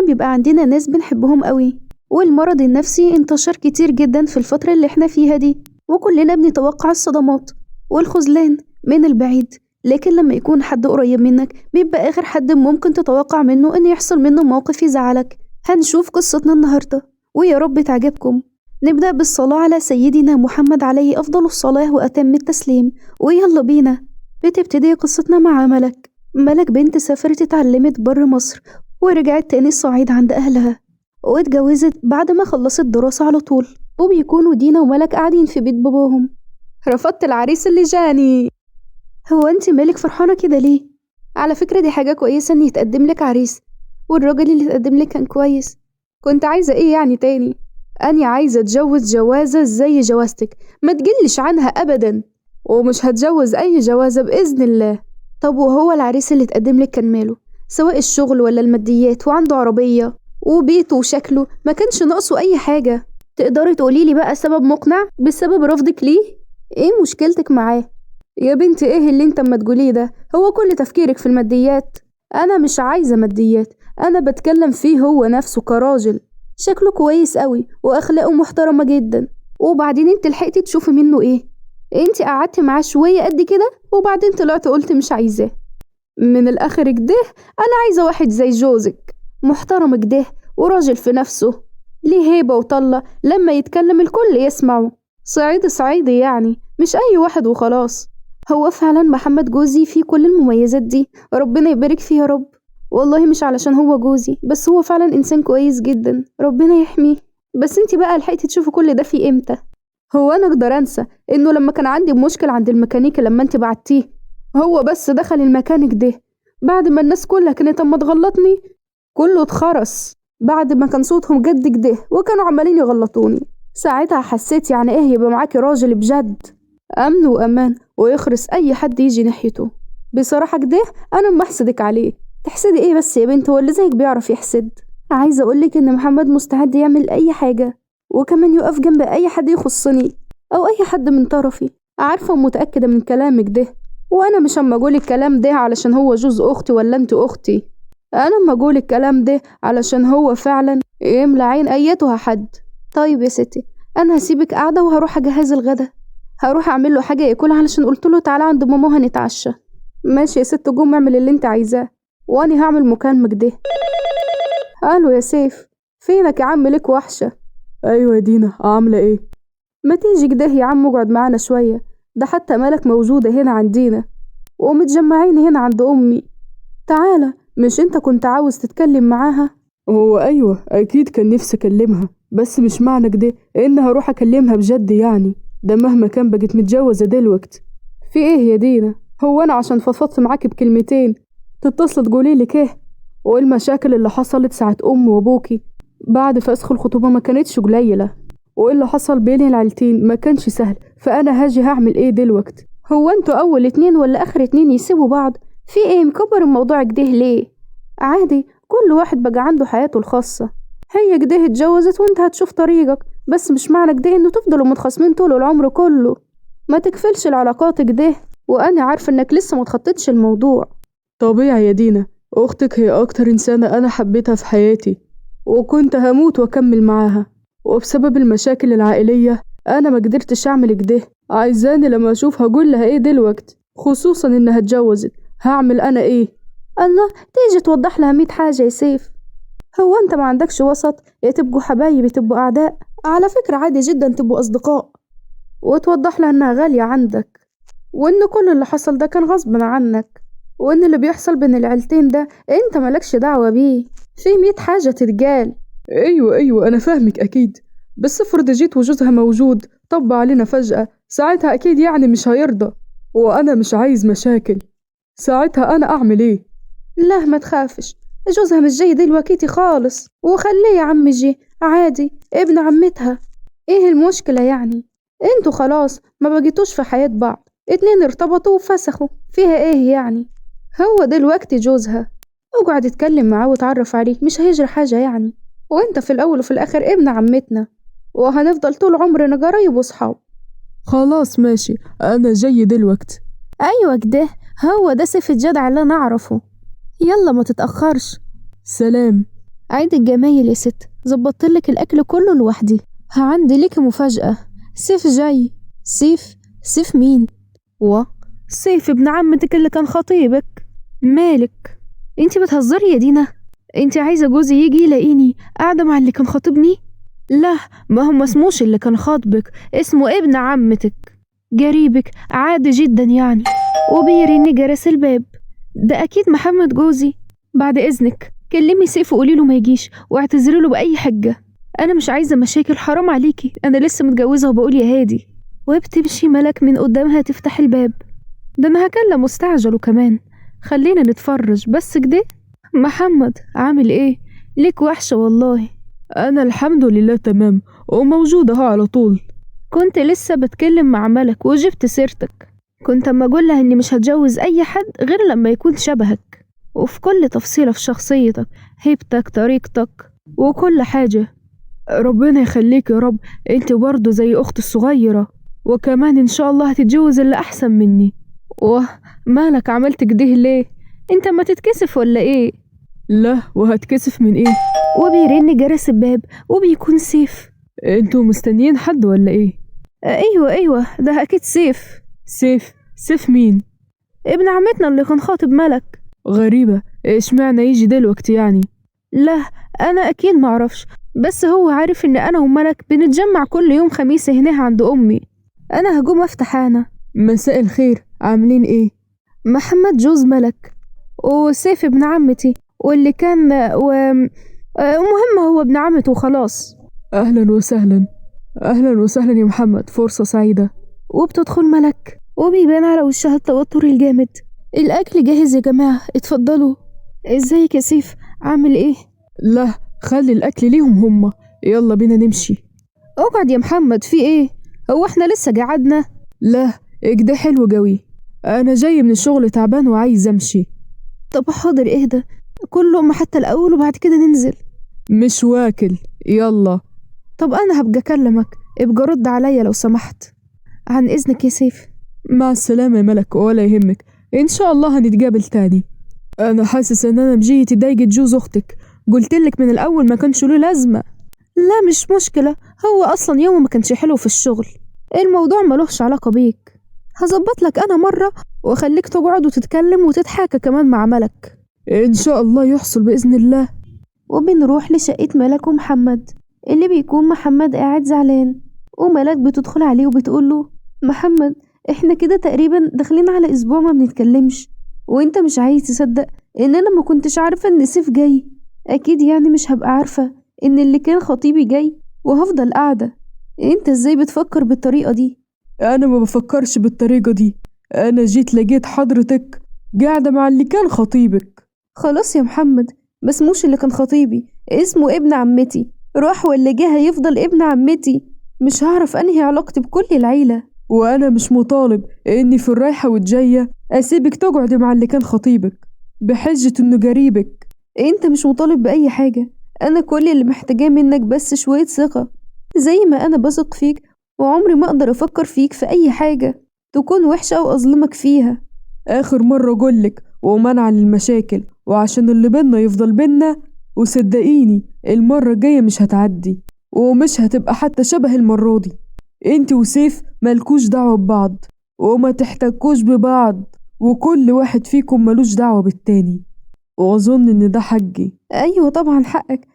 بيبقى عندنا ناس بنحبهم قوي، والمرض النفسي انتشر كتير جدا في الفترة اللي احنا فيها دي، وكلنا بنتوقع الصدمات والخذلان من البعيد. لكن لما يكون حد قريب منك بيبقى آخر حد ممكن تتوقع منه إن يحصل منه موقف يزعلك. هنشوف قصتنا النهاردة ويا رب تعجبكم. نبدأ بالصلاة على سيدنا محمد عليه أفضل الصلاة وأتم التسليم، ويلا بينا. بتبتدي قصتنا مع ملك بنت سافرت اتعلمت بره مصر، ورجعت تاني الصعيد عند أهلها، واتجوزت بعد ما خلصت دراسة على طول. وبيكونوا دينا وملك قاعدين في بيت باباهم. رفضت العريس اللي جاني. هو انت مالك فرحانة كده ليه؟ على فكرة دي حاجة كويسة ان يتقدم لك عريس، والراجل اللي اتقدم لك كان كويس. كنت عايزة ايه يعني تاني؟ أنا عايزة اتجوز جوازة زي جوازتك ما تقلش عنها أبدا، ومش هتجوز أي جوازة بإذن الله. طب وهو العريس اللي اتقدم لك كان ماله؟ سواء الشغل ولا الماديات، وعنده عربية وبيته وشكله، ما كانش ناقصه أي حاجة. تقدري تقوليلي بقى سبب مقنع بسبب رفضك ليه؟ ايه مشكلتك معاه؟ يا بنتي ايه اللي انت اما تقوليه ده؟ هو كل تفكيرك في الماديات؟ انا مش عايزة ماديات، انا بتكلم فيه هو نفسه كراجل. شكله كويس قوي واخلاقه محترمة جدا، وبعدين انت لحقتي تشوفي منه ايه؟ انت قعدتي معاه شوية قد كده وبعدين طلعت قلت مش عايزاه. من الاخر كده انا عايزة واحد زي جوزك، محترم كده وراجل في نفسه، ليه هيبة وطلة لما يتكلم الكل يسمعه، صعيدي صعيدي يعني، مش اي واحد وخلاص. هو فعلا محمد جوزي فيه كل المميزات دي، ربنا يبارك فيه يا رب. والله مش علشان هو جوزي بس، هو فعلا انسان كويس جدا، ربنا يحميه. بس انتي بقى لحقتي تشوفي كل ده فيه امتى؟ هو انا اقدر انسى انه لما كان عندي مشكلة عند الميكانيكي لما انتي بعتيه، هو بس دخل الميكانيك ده بعد ما الناس كلها كانت اما تغلطني كله اتخرس، بعد ما كان صوتهم جد كده وكانوا عمالين يغلطوني. ساعتها حسيت يعني ايه يبقى معاكي راجل بجد، امن وامان ويخرس اي حد يجي ناحيته. بصراحة كده انا محسدك عليه. تحسدي ايه بس يا بنت، هو اللي زيك بيعرف يحسد؟ عايزة اقولك ان محمد مستعد يعمل اي حاجة، وكمان يقف جنب اي حد يخصني او اي حد من طرفي. عارفة ومتأكدة من كلامك ده، وانا مش اما اقول الكلام ده علشان هو جوز اختي ولا انت اختي، انا اما اقول الكلام ده علشان هو فعلا يملى عين ايتها حد. طيب يا ستي، انا هسيبك قاعدة وهروح اجهز الغدا، هروح اعمل له حاجة ياكلها علشان قلت له تعالى عند ماما هنتعشى. ماشي يا ست، قوم اعمل اللي انت عايزاه واني هعمل مكالمة كده. الو يا سيف، فينك يا عم؟ ليك وحشة. ايوه يا دينا، عاملة ايه؟ ما تيجي كده يا عم اقعد معانا شوية، ده حتى ملك موجودة هنا عندينا ومتجمعين هنا عند امي. تعالى، مش انت كنت عاوز تتكلم معاها؟ هو ايوه اكيد كان نفسي اكلمها، بس مش معنى كده ان هروح اكلمها بجد يعني، ده مهما كان بقت متجوزة دلوقتي. في ايه يا دينا؟ هو انا عشان فضفضت معاكي بكلمتين تتصل تقوليلي ايه؟ والمشاكل اللي حصلت ساعة امي وابوكي بعد فسخ الخطوبة ما كانتش قليلة، واللي حصل بين العيلتين ما كانش سهل، فانا هاجي هعمل ايه دلوقتي؟ هو انتوا اول اتنين ولا اخر اتنين يسيبوا بعض؟ في ايه مكبر الموضوع كده ليه؟ عادي، كل واحد بقى عنده حياته الخاصة. هي كده اتجوزت وانت هتشوف طريقك، بس مش معنى كده انه تفضلوا متخاصمين طول العمر كله. ما تكفلش العلاقات كده، وانا عارفة انك لسه متخططش الموضوع. طبيعي يا دينا، اختك هي اكتر انسانة انا حبيتها في حياتي، وكنت هموت واكمل معاها، وبسبب المشاكل العائلية انا ما قدرتش اعمل كده. عايزاني لما اشوفها اقول لها ايه دلوقتي؟ خصوصا انها اتجوزت، هعمل انا ايه؟ الله، تيجي توضح لها 100 حاجة يا سيف. هو انت ما عندكش وسط؟ يا تبقوا حبايب يا تبقوا اعداء. على فكرة عادي جدا تبقوا اصدقاء، وتوضح لها انها غالية عندك، وان كل اللي حصل ده كان غصب عنك، وان اللي بيحصل بين العيلتين ده انت مالكش دعوة بيه. في 100 حاجة تتقال. ايوه انا فاهمك اكيد، بس افرض جيت وجوزها موجود طب علينا فجأة، ساعتها اكيد يعني مش هيرضى، وانا مش عايز مشاكل. ساعتها انا اعمل ايه؟ لا ما تخافش، جوزها مش جاي دلوقتي خالص، وخليه يا عم يجي عادي، ابن عمتها. ايه المشكلة يعني؟ انتوا خلاص ما بقيتوش في حياة بعض، اتنين ارتبطوا وفسخوا، فيها ايه يعني؟ هو دلوقتي جوزها، اقعد اتكلم معاه وتعرف عليه، مش هيجري حاجة يعني، وانت في الاول وفي الاخر ابن عمتنا، وهنفضل طول عمرنا قرايب وصحاب. خلاص ماشي، انا جاي دلوقتي. ايوه كده، هو ده سيف الجدع اللي انا اعرفه. يلا ما تتأخرش. سلام. عيد الجمايل يا ست، ظبطتلك الأكل كله لوحدي. عندي ليكي مفاجأة، سيف جاي. سيف مين؟ سيف ابن عمتك اللي كان خطيبك. مالك؟ انتي بتهزري يا دينا؟ انتي عايزة جوزي يجي يلاقيني قاعدة مع اللي كان خاطبني؟ لا، ما هو مسموش اللي كان خاطبك، اسمه ابن عمتك جريبك عادي جدا يعني. وبيرن جرس الباب. ده أكيد محمد جوزي. بعد إذنك كلمي سيف وقولي له ما يجيش، واعتذري له بأي حجة. أنا مش عايزة مشاكل، حرام عليكي، أنا لسه متجوزة وبقول يا هادي. وبتمشي ملك من قدامها تفتح الباب. ده أنا هكلم مستعجل وكمان. خلينا نتفرج بس كده. محمد عامل إيه؟ ليك وحشة والله. أنا الحمد لله تمام وموجودة اهو على طول. كنت لسه بتكلم مع ملك وجبت سيرتك. كنت أما أقولها إني مش هتجوز أي حد غير لما يكون شبهك، وفي كل تفصيلة في شخصيتك، هيبتك، طريقتك، وكل حاجة. ربنا يخليك يا رب، انت برضه زي أختي الصغيرة، وكمان إن شاء الله هتتجوز اللي أحسن مني. مالك عملت كده ليه؟ انت ما تتكسف ولا ايه؟ لا، وهتكسف من ايه؟ وبيرن جرس الباب وبيكون سيف. انتوا مستنيين حد ولا ايه؟ ايوه ده اكيد سيف. سيف مين؟ ابن عمتنا اللي كان خاطب ملك. غريبة، اشمعنى يجي دلوقتي يعني؟ لا، انا اكيد معرفش، بس هو عارف ان انا وملك بنتجمع كل يوم خميس هنا عند امي. انا هجوم افتح انا. مساء الخير، عاملين ايه؟ محمد جوز ملك، وسيف ابن عمتي، واللي كان المهم هو ابن عمته وخلاص. اهلا وسهلا يا محمد، فرصة سعيدة. وبتدخل ملك وبيبان على وشها التوتر الجامد. الاكل جاهز يا جماعة، اتفضلوا. ازيك يا سيف، عامل ايه؟ لا، خلي الاكل ليهم هما، يلا بينا نمشي. اقعد يا محمد، في ايه؟ هو احنا لسه قعدنا؟ لا، اجده حلو جوي، انا جاي من الشغل تعبان وعايز امشي. طب حاضر، اهدى، كل لقمة حتى الاول وبعد كده ننزل. مش واكل، يلا. طب انا هبقى اكلمك، ابقى رد عليا لو سمحت. عن اذنك يا سيف. مع السلامة يا ملك، ولا يهمك، ان شاء الله هنتقابل تاني. انا حاسس ان انا مجيتي ضايقة جوز اختك، قلتلك من الاول ما كانش له لازمة. لا مش مشكلة، هو اصلا يومه ما كانش حلو في الشغل، الموضوع ملوش علاقة بيك. هظبط لك انا مرة واخليك تقعد وتتكلم وتتحاكى كمان مع ملك. ان شاء الله يحصل باذن الله. وبنروح لشقة ملك ومحمد، اللي بيكون محمد قاعد زعلان، وملك بتدخل عليه وبتقوله: محمد، احنا كده تقريبا داخلين على اسبوع ما بنتكلمش، وانت مش عايز تصدق ان انا ما كنتش عارفة ان سيف جاي. اكيد يعني مش هبقى عارفة ان اللي كان خطيبي جاي وهفضل قاعدة. انت ازاي بتفكر بالطريقة دي؟ انا ما بفكرش بالطريقة دي، انا جيت لقيت حضرتك قاعدة مع اللي كان خطيبك. خلاص يا محمد، بس مش اللي كان خطيبي، اسمه ابن عمتي، راح واللي جه هيفضل ابن عمتي، مش هعرف انهي علاقتي بكل العيلة. وانا مش مطالب اني في الرايحة والجاية اسيبك تقعدي مع اللي كان خطيبك بحجة انه قريبك. انت مش مطالب بأي حاجة، انا كل اللي محتاجاه منك بس شوية ثقة، زي ما انا بثق فيك، وعمري ما اقدر افكر فيك في اي حاجة تكون وحشة او اظلمك فيها. اخر مرة اقولك ومنع للمشاكل، وعشان اللي بينا يفضل بينا، وصدقيني المرة الجاية مش هتعدي، ومش هتبقى حتى شبه المرة دي. انت وسيف مالكوش دعوة ببعض، وما تحتاجوش ببعض، وكل واحد فيكم ملوش دعوة بالتاني، واظن ان ده حقي. ايوه طبعا حقك،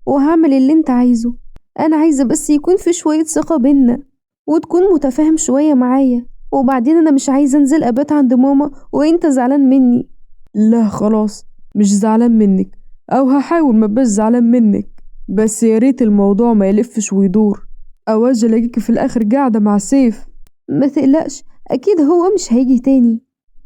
وهعمل اللي انت عايزه. انا عايزة بس يكون في شوية ثقة بينا، وتكون متفاهم شوية معايا، وبعدين انا مش عايزة انزل ابات عند ماما وانت زعلان مني. لا خلاص، مش زعلان منك، او هحاول ما بقاش زعلان منك، بس يا ريت الموضوع ما يلفش ويدور، او اجي الاقيكي في الاخر قاعدة مع سيف. ما تقلقش، اكيد هو مش هيجي تاني.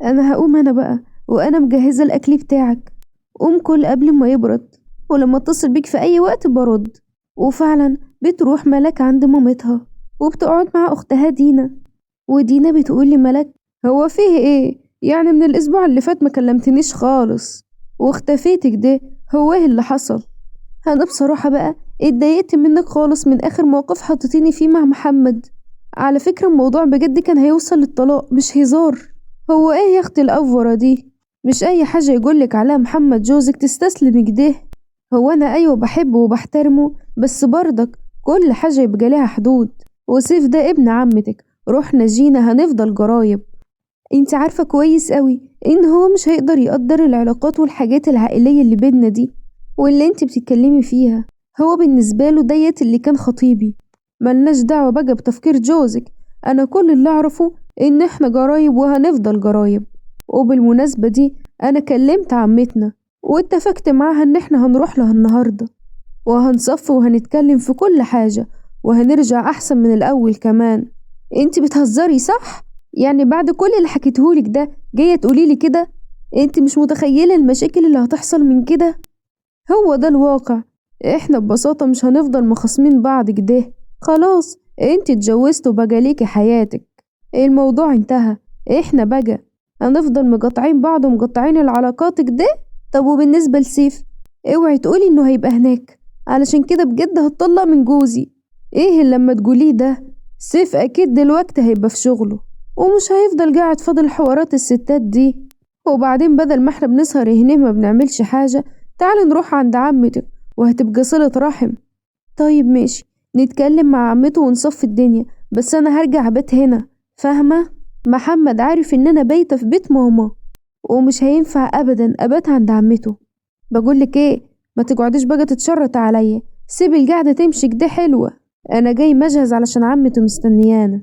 انا هقوم انا بقى، وانا مجهزة الاكل بتاعك، قوم كل قبل ما يبرد، ولما اتصل بيك في اي وقت برد. وفعلا بتروح ملك عند مامتها وبتقعد مع اختها دينا، ودينا بتقول لملك: هو فيه ايه يعني؟ من الاسبوع اللي فات ما كلمتنيش خالص واختفيتك ده، هو ايه اللي حصل؟ انا بصراحة بقى اتضايقت منك خالص من اخر موقف حطيتيني فيه مع محمد. على فكرة الموضوع بجد كان هيوصل للطلاق، مش هزار. هو ايه يا اختي الافورة دي؟ مش اي حاجة يقولك عليها محمد جوزك تستسلمي كده. هو أنا أيوة بحبه وبحترمه، بس برضك كل حاجة يبقى ليها حدود. وسيف ده ابن عمتك، رحنا جينا هنفضل جرايب. انت عارفة كويس قوي ان هو مش هيقدر يقدر العلاقات والحاجات العائلية اللي بينا دي واللي انت بتتكلمي فيها. هو بالنسبة له ديت اللي كان خطيبي. ملناش دعوة بقى بتفكير جوزك. انا كل اللي اعرفه ان احنا جرايب وهنفضل جرايب. وبالمناسبة دي انا كلمت عمتنا واتفقت معاها ان احنا هنروح لها النهاردة وهنصف وهنتكلم في كل حاجة وهنرجع احسن من الاول كمان. انت بتهزري صح؟ يعني بعد كل اللي حكيتهولك ده جاية تقوليلي كده؟ انت مش متخيلة المشاكل اللي هتحصل من كده؟ هو ده الواقع. احنا ببساطة مش هنفضل مخاصمين بعض كده. خلاص انت اتجوزت وبقى ليكي حياتك. الموضوع انتهى. احنا بقى هنفضل مقاطعين بعض ومقاطعين العلاقات كده. طب وبالنسبة لسيف، اوعي تقولي انه هيبقى هناك، علشان كده بجد هتطلق من جوزي. ايه اللي لما تقوليه ده؟ سيف اكيد دلوقتي هيبقى في شغله ومش هيفضل قاعد فاضل حوارات الستات دي. وبعدين بدل ما احنا بنسهر هنا ما بنعملش حاجة، تعال نروح عند عمتك وهتبقى صلة رحم. طيب ماشي، نتكلم مع عمته ونصفي الدنيا، بس انا هرجع بيت هنا، فاهمة؟ محمد عارف ان انا بايتة في بيت ماما ومش هينفع ابدا ابات عند عمته. بقولك ايه، ما تقعديش بقى تتشرط عليا، سيبي القعدة تمشي كده حلوة. انا جاي مجهز علشان عمته مستنيانا.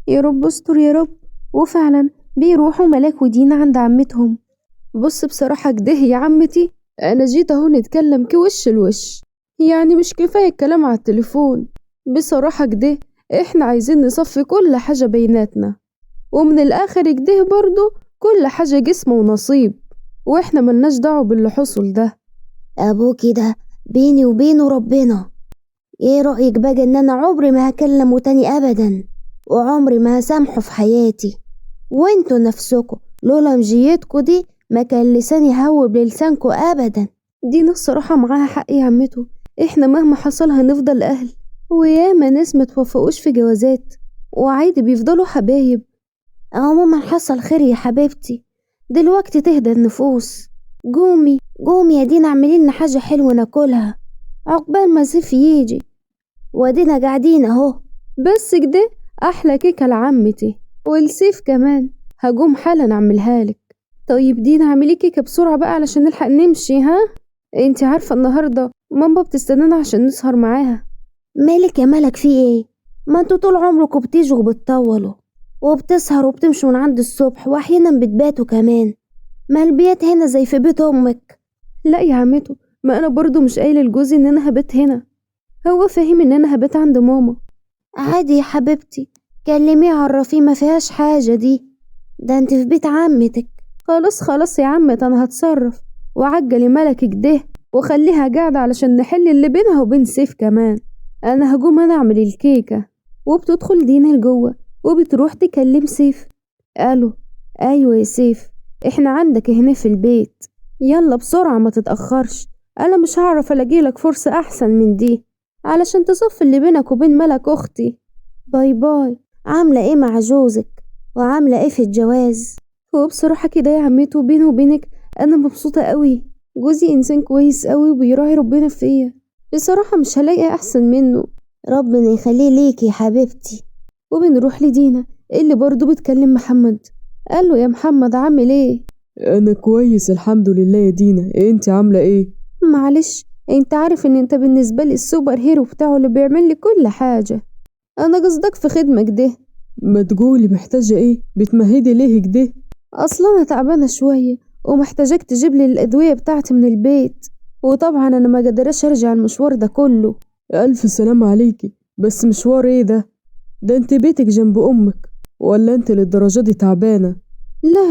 يا رب استر يا رب. وفعلا بيروحوا ملاك ودينا عند عمتهم. بص بصراحة كده يا عمتي، انا جيت اهو نتكلم كوش الوش، يعني مش كفاية الكلام على التليفون. بصراحة كده احنا عايزين نصفي كل حاجة بيناتنا، ومن الاخر كده برضو كل حاجة جسم ونصيب، واحنا ملناش دعوة باللي حصل ده. أبوكي ده بيني وبينه ربنا. ايه رأيك بقى ان انا عمري ما هكلمه تاني ابدا، وعمري ما هسامحه في حياتي؟ وانتوا نفسكوا لولا مجيتكوا دي ما كان لساني هوب للسانكوا ابدا. دينا الصراحة معاها حق يا عمته، احنا مهما حصل هنفضل اهل، وياما ناس متوفقوش في جوازات وعادي بيفضلوا حبايب. عموما حصل خير يا حبيبتي، دلوقتي تهدى النفوس. قومي يا دينا اعملي لنا حاجة حلوة ناكلها عقبال ما سيف يجي، وادينا قاعدين اهو. بس كده احلى كيكة لعمتي والسيف كمان، هقوم حالا اعملها لك. طيب دينا اعملي كيكة بسرعة بقى علشان نلحق نمشي. ها انتي عارفة النهاردة ماما بتستنانا عشان نسهر معاها. مالك يا ملك في ايه؟ ما انتوا طول عمركم بتيجوا وبتطولوا وبتسهروا وبتمشوا من عند الصبح واحيانا بتباتوا كمان. ما البيت هنا زي في بيت امك. لا يا عمته، ما انا برضو مش قايله لجوزي ان انا هبات هنا، هو فاهم ان انا هبات عند ماما. عادي يا حبيبتي، كلميه عرفيه ما فيهاش حاجة دي، ده انت في بيت عمتك. خلاص يا عمت، انا هتصرف. وعجلي ملك كده وخليها قاعدة علشان نحل اللي بينها وبين سيف كمان. انا هقوم انا اعمل الكيكة. وبتدخل دينا لجوه وبتروح تكلم سيف. الو، ايوه يا سيف، احنا عندك هنا في البيت، يلا بسرعة ما تتأخرش، انا مش هعرف الاقيلك فرصة احسن من دي علشان تصفي اللي بينك وبين ملك اختي. باي باي. عاملة ايه مع جوزك وعاملة ايه في الجواز؟ هو بصراحة كده يا عمته بيني وبينك انا مبسوطة قوي، جوزي انسان كويس قوي وبيراعي ربنا فيا، بصراحة مش هلاقي احسن منه. ربنا يخليه ليكي يا حبيبتي. وبنروح لدينا اللي برضو بتكلم محمد. قال له يا محمد عامل ايه؟ انا كويس الحمد لله يا دينا، انت عامله ايه؟ معلش، انت عارف ان انت بالنسبة لي السوبر هيرو بتاعه اللي بيعمل لي كل حاجة، انا قصدك في خدمة كده. ما تقولي محتاجه ايه؟ بتمهدي ليه كده؟ اصلا انا تعبانة شوية ومحتاجاك تجيب لي الادوية بتاعتي من البيت، وطبعا انا ما قدرش ارجع المشوار ده كله. الف سلام عليكي، بس مشوار ايه ده؟ ده انت بيتك جنب امك، ولا انت للدرجة دي تعبانة؟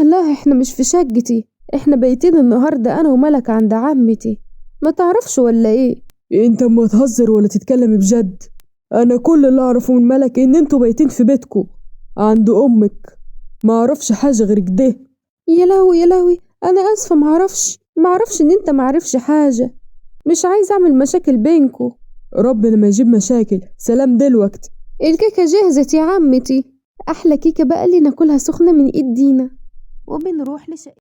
لا احنا مش في شقتي، احنا بايتين النهاردة انا وملك عند عمتي، ما تعرفش ولا ايه؟ انت ما تهزر ولا تتكلم بجد؟ انا كل اللي اعرفه من ملك ان انتوا بايتين في بيتكو عند امك، ما اعرفش حاجة غير كده. يا لهوي، انا اسفة، معرفش ان انت معرفش حاجة، مش عايز اعمل مشاكل بينكو. ربنا ما يجيب مشاكل، سلام دلوقتي. الكيكة جهزت يا عمتي، احلى كيكة بقى اللي ناكلها سخنة من ايد دينا. وبنروح لشقة